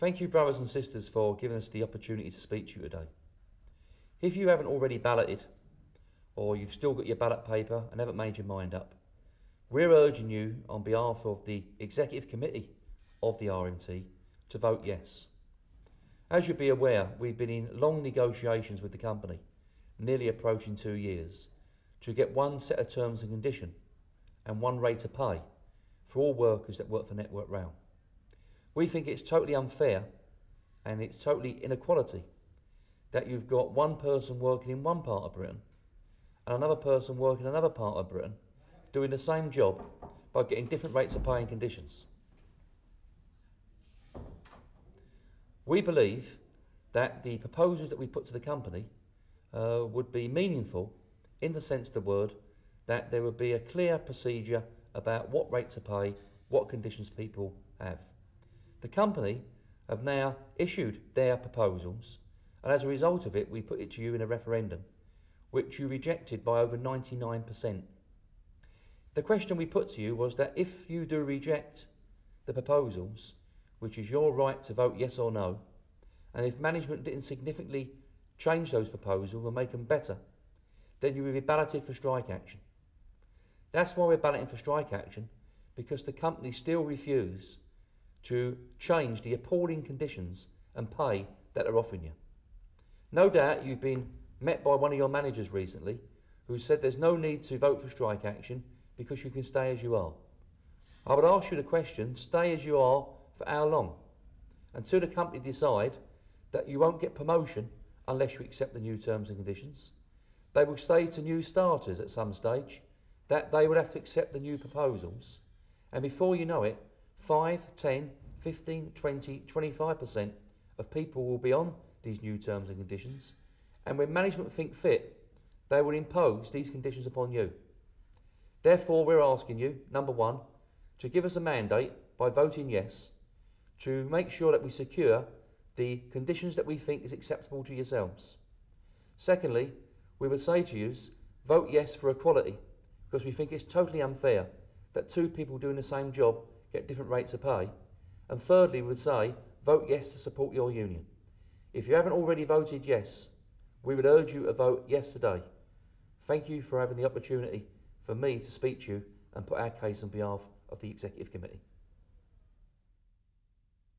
Thank you, brothers and sisters, for giving us the opportunity to speak to you today. If you haven't already balloted, or you've still got your ballot paper and haven't made your mind up, we're urging you on behalf of the Executive Committee of the RMT to vote yes. As you'll be aware, we've been in long negotiations with the company, nearly approaching 2 years, to get one set of terms and condition and one rate of pay for all workers that work for Network Rail. We think it's totally unfair and it's totally inequality that you've got one person working in one part of Britain and another person working in another part of Britain doing the same job by getting different rates of pay and conditions. We believe that the proposals that we put to the company would be meaningful in the sense of the word that there would be a clear procedure about what rates of pay, what conditions people have. The company have now issued their proposals, and as a result of it, we put it to you in a referendum, which you rejected by over 99%. The question we put to you was that if you do reject the proposals, which is your right to vote yes or no, and if management didn't significantly change those proposals and make them better, then you will be balloted for strike action. That's why we're balloting for strike action, because the company still refuse to change the appalling conditions and pay that they're offering you. No doubt you've been met by one of your managers recently who said there's no need to vote for strike action because you can stay as you are. I would ask you the question, stay as you are for how long? Until the company decide that you won't get promotion unless you accept the new terms and conditions. They will say to new starters at some stage that they would have to accept the new proposals, and before you know it, 5, 10, 15, 20, 25% of people will be on these new terms and conditions, and when management think fit, they will impose these conditions upon you. Therefore, we're asking you, number one, to give us a mandate by voting yes, to make sure that we secure the conditions that we think is acceptable to yourselves. Secondly, we would say to you, vote yes for equality, because we think it's totally unfair that two people doing the same job get different rates of pay. And thirdly, we would say, vote yes to support your union. If you haven't already voted yes, we would urge you to vote yes today. Thank you for having the opportunity for me to speak to you and put our case on behalf of the Executive Committee.